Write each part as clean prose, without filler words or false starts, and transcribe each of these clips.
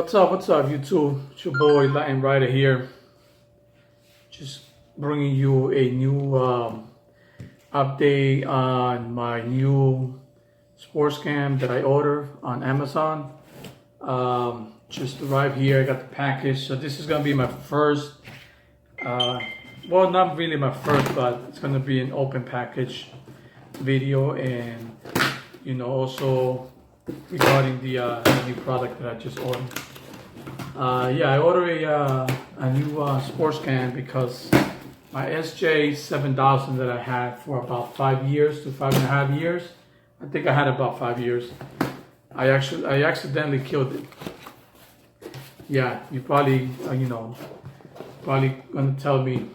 What's up, YouTube? It's your boy Latin Rider here. Just bringing you a new update on my new sports cam that I ordered on Amazon. Just arrived here. I got the package. So this is gonna be my first. Well, not really my first, but it's gonna be an open package video, and also regarding the new product that I just ordered. I ordered a new sports cam because my SJ7000 that I had for about 5 years to 5.5 years, I think I had about 5 years. I accidentally killed it. Yeah, you probably probably gonna tell me,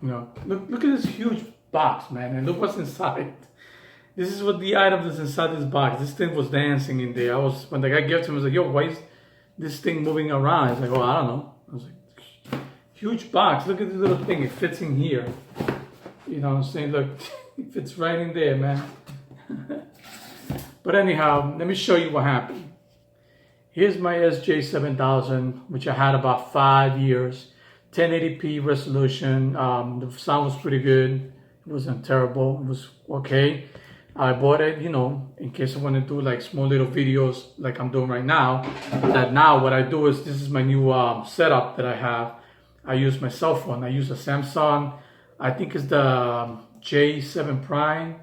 look at this huge box, man, and look what's inside. This is what the item that's inside this box. This thing was dancing in there. When the guy gave it to me, I was like, yo, why is this thing moving around? He's like, oh, I don't know. I was like, huge box. Look at this little thing. It fits in here. You know what I'm saying? Look, it fits right in there, man. But anyhow, let me show you what happened. Here's my SJ7000, which I had about 5 years. 1080p resolution. The sound was pretty good. It wasn't terrible. It was okay. I bought it, in case I want to do like small little videos like I'm doing right now. That now what I do is, this is my new setup that I have. I use my cell phone. I use a Samsung, I think it's the J7 Prime.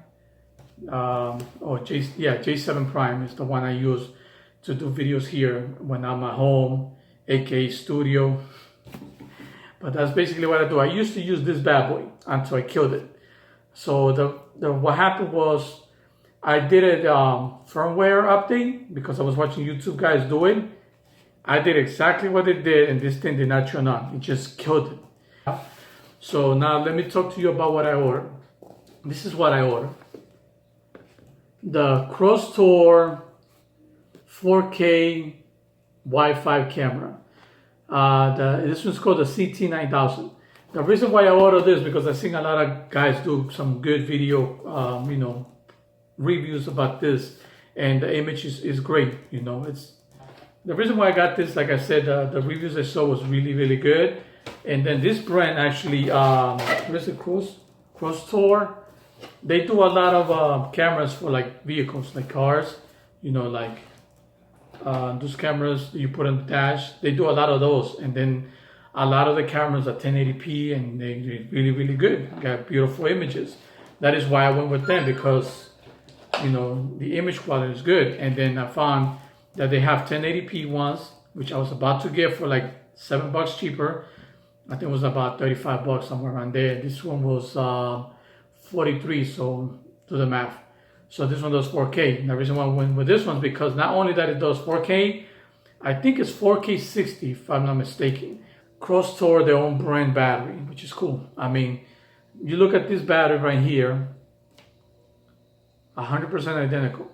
J7 Prime is the one I use to do videos here when I'm at home, aka studio. But that's basically what I do. I used to use this bad boy until I killed it. So what happened was, I did a firmware update because I was watching YouTube guys do it. I did exactly what it did, and this thing did not turn on. It just killed it. So now let me talk to you about what I ordered. This is what I ordered. The crosstour 4K Wi-Fi camera. This one's called the ct9000. The reason why I ordered this because I've seen a lot of guys do some good video, reviews about this, and the image is great. It's the reason why I got this. Like I said, the reviews I saw was really good. And then this brand actually, what is it, crosstour? They do a lot of cameras for like vehicles, like cars. Those cameras you put on the dash. They do a lot of those, and then a lot of the cameras are 1080p, and they're really good. Got beautiful images. That is why I went with them, because the image quality is good. And then I found that they have 1080p ones, which I was about to get for like $7 cheaper. I think it was about $35, somewhere around there. This one was 43, so do the math. So this one does 4K. The reason why I went with this one is because not only that it does 4K, I think it's 4K 60 if I'm not mistaken. crosstour their own brand battery, which is cool. I mean, you look at this battery right here, 100% identical.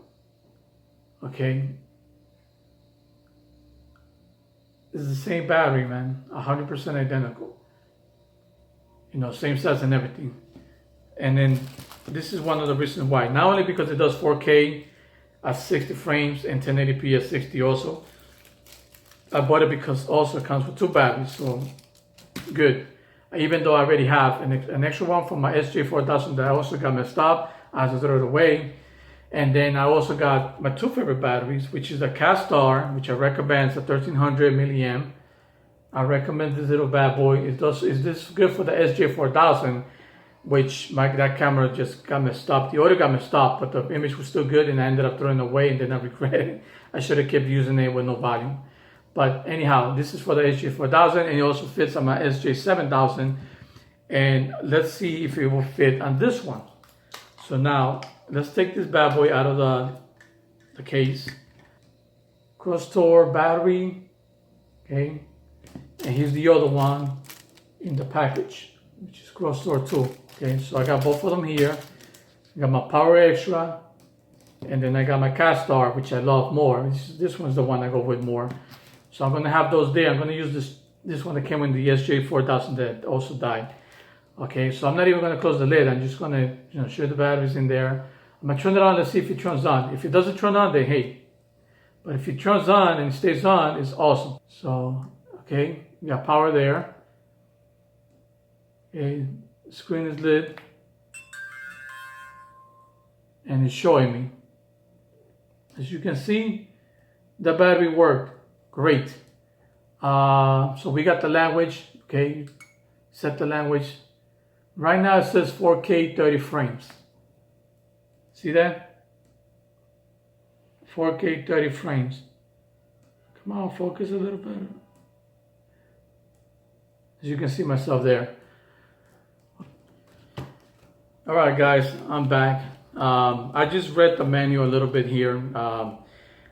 Okay, this is the same battery, man. 100% identical. Same size and everything. And then this is one of the reasons why. Not only because it does 4K at 60 frames and 1080p at 60 also. I bought it because also it comes with 2 batteries, so good. Even though I already have an extra one from my SJ4000 that I also got messed up, I just threw it away. And then I also got my 2 favorite batteries, which is the crosstour, which I recommend. It's a 1300 milliamp. I recommend this little bad boy. Is this good for the SJ4000, which that camera just got messed up. The audio got messed up, but the image was still good, and I ended up throwing it away, and then I regret it. I should have kept using it with no volume. But anyhow, this is for the SJ4000, and it also fits on my SJ7000. And let's see if it will fit on this one. So now, let's take this bad boy out of the case. crosstour battery, okay? And here's the other one in the package, which is crosstour too, okay? So I got both of them here. I got my Power Extra, and then I got my crosstour, which I love more. This one's the one I go with more. So I'm gonna have those there. I'm gonna use this one that came in the SJ4000 that also died. Okay, so I'm not even gonna close the lid. I'm just gonna show the batteries in there. I'm gonna turn it on. Let's see if it turns on. If it doesn't turn on, then hey. But if it turns on and stays on, it's awesome. So, okay, we got power there. Okay, screen is lit. And it's showing me. As you can see, the battery worked great. So we got the language, okay, set the language. Right now it says 4K 30 frames. See that? 4K 30 frames. Come on, focus a little better. As you can see myself there. All right, guys, I'm back. I just read the manual a little bit here.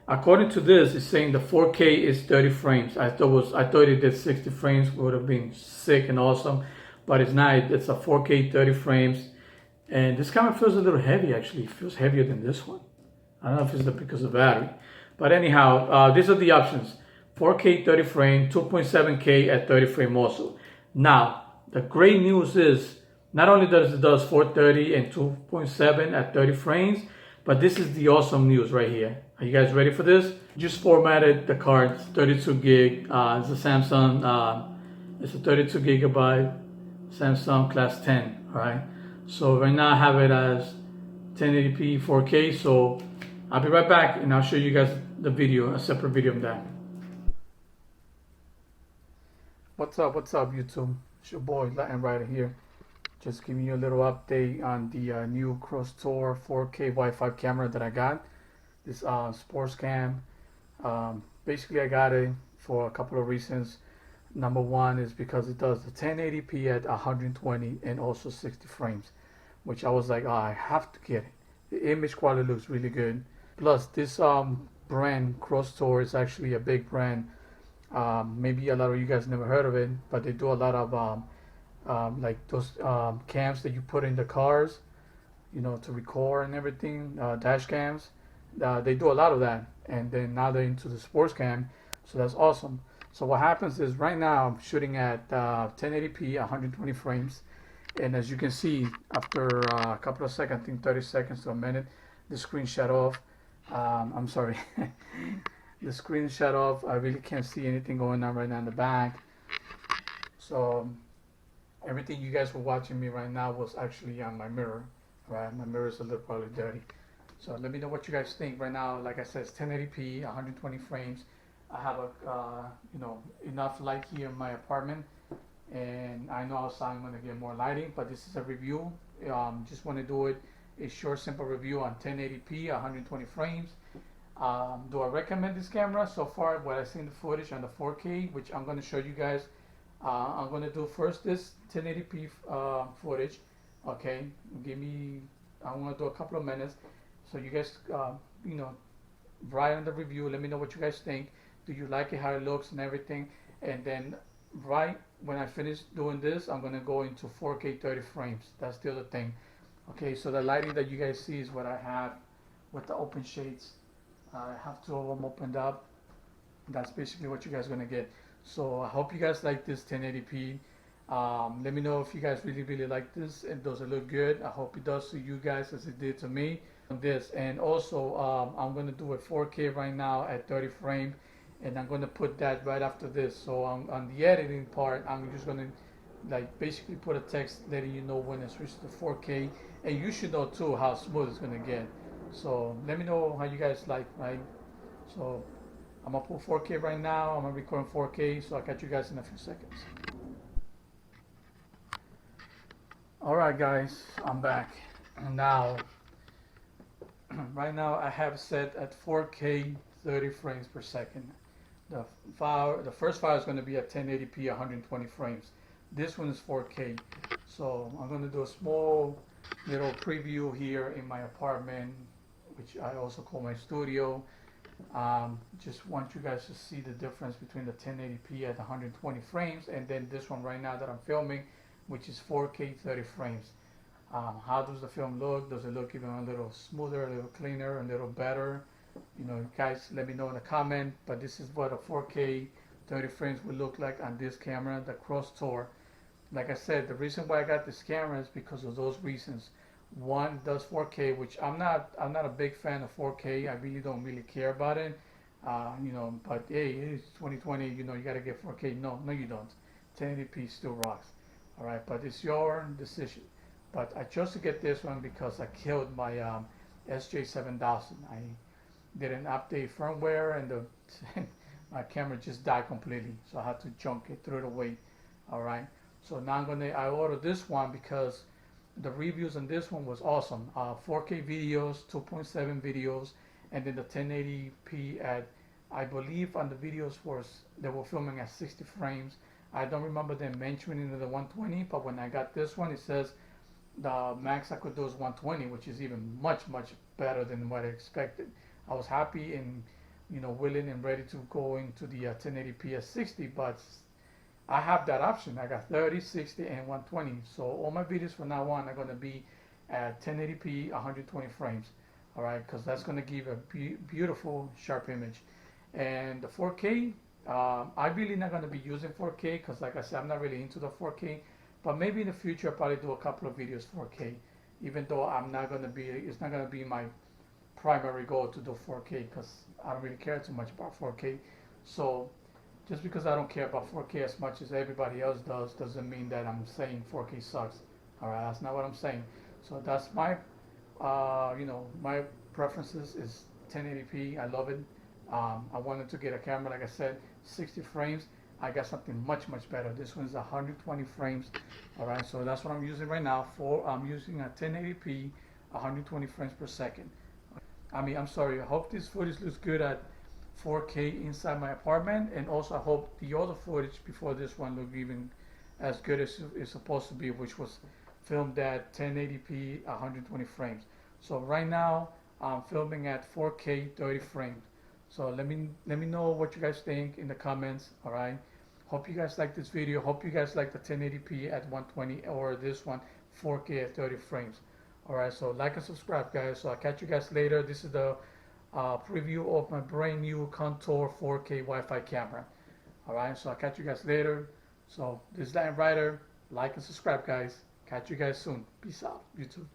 According to this, it's saying the 4K is 30 frames. I thought it did 60 frames, would have been sick and awesome, but it's not. It's a 4K 30 frames, and this camera feels a little heavy. Actually, it feels heavier than this one. I don't know if it's because of the battery, but anyhow, these are the options: 4K 30 frame, 2.7K at 30 frame also. Now, the great news is not only does it does 430 and 2.7 at 30 frames, but this is the awesome news right here. Are you guys ready for this? Just formatted the card, 32 gig. It's a Samsung. It's a 32 gigabyte Samsung Class 10. All right. So right now I have it as 1080p 4K. So I'll be right back and I'll show you guys the video, a separate video of that. What's up? What's up, YouTube? It's your boy Latin Rider here. Just giving you a little update on the new crosstour 4K Wi-Fi camera that I got. This sports cam. Basically, I got it for a couple of reasons. Number one is because it does the 1080p at 120 and also 60 frames, which I was like, oh, I have to get it. The image quality looks really good. Plus, this brand crosstour is actually a big brand. Maybe a lot of you guys never heard of it, but they do a lot of like those cams that you put in the cars, you know, to record and everything, dash cams. They do a lot of that, and then now they're into the sports cam, so that's awesome. So what happens is right now I'm shooting at 1080p 120 frames, and as you can see, after a couple of seconds, I think 30 seconds to a minute, the screen shut off. I'm sorry. The screen shut off. I really can't see anything going on right now in the back. So everything you guys were watching me right now was actually on my mirror. Right, my mirror is a little probably dirty. So let me know what you guys think right now. Like I said, it's 1080p, 120 frames. I have a you know, enough light here in my apartment, and I know outside I'm gonna get more lighting. But this is a review. Just want to do it a short, simple review on 1080p, 120 frames. Do I recommend this camera? So far, what I've seen the footage on the 4K, which I'm gonna show you guys. I'm gonna do first this 1080p footage. Okay, give me. I'm gonna do a couple of minutes. So you guys, you know, write on the review. Let me know what you guys think. Do you like it, how it looks and everything? And then right when I finish doing this, I'm gonna go into 4K 30 frames. That's the other thing. Okay, so the lighting that you guys see is what I have with the open shades. I have two of them opened up. That's basically what you guys are gonna get. So I hope you guys like this 1080p. Let me know if you guys really like this and does it look good. I hope it does to you guys as it did to me on this. And also I'm going to do a 4K right now at 30 frame, and I'm going to put that right after this. So on the editing part, I'm just going to like basically put a text letting you know when it's reached to 4K, and you should know too how smooth it's going to get. So let me know how you guys like, right? So I'm gonna put 4K right now. I'm gonna record in 4K, so I'll catch you guys in a few seconds. Alright guys, I'm back. And now, right now I have set at 4K 30 frames per second. The first file is going to be at 1080p 120 frames. This one is 4K. So I'm going to do a small little preview here in my apartment, which I also call my studio. Just want you guys to see the difference between the 1080p at 120 frames and then this one right now that I'm filming, which is 4K 30 frames. How does the film look? Does it look even a little smoother, a little cleaner, a little better? You know, guys, let me know in the comment. But this is what a 4K 30 frames would look like on this camera, the crosstour. Like I said, the reason why I got this camera is because of those reasons. One, does 4K, which I'm not a big fan of 4K. I really don't care about it. You know, but hey, it's 2020. You know, you gotta get 4K. No, no, you don't. 1080p still rocks. All right, but it's your decision. But I chose to get this one because I killed my SJ7000. I did an update firmware, and the my camera just died completely. So I had to junk it, throw it away. All right. So now I ordered this one because the reviews on this one was awesome. 4K videos, 2.7 videos, and then the 1080p at, I believe on the videos was they were filming at 60 frames. I don't remember them mentioning the 120, but when I got this one, it says the max I could do is 120, which is even much better than what I expected. I was happy and willing and ready to go into the 1080p at 60, but I have that option. I got 30, 60, and 120. So all my videos from now on are going to be at 1080p, 120 frames. All right, because that's going to give a beautiful, sharp image. And the 4K, I'm really not going to be using 4K because, like I said, I'm not really into the 4K. But maybe in the future, I'll probably do a couple of videos 4K. Even though it's not going to be my primary goal to do 4K because I don't really care too much about 4K. So just because I don't care about 4K as much as everybody else does doesn't mean that I'm saying 4K sucks. All right, that's not what I'm saying. So that's my, my preferences is 1080p. I love it. I wanted to get a camera, like I said, 60 frames. I got something much better. This one's 120 frames. All right, so that's what I'm using right now. I'm using a 1080p, 120 frames per second. I'm sorry. I hope this footage looks good at 4K inside my apartment, and also I hope the other footage before this one looked even as good as it's supposed to be, which was filmed at 1080p 120 frames. So right now I'm filming at 4K 30 frames. So let me know what you guys think in the comments. All right, hope you guys like this video. Hope you guys like the 1080p at 120 or this one 4K at 30 frames. All right, so like and subscribe, guys. So I'll catch you guys later. This is the preview of my brand new Contour 4K Wi-Fi camera. All right, so I'll catch you guys later. So this is Lion Rider. Like and subscribe, guys. Catch you guys soon. Peace out, YouTube.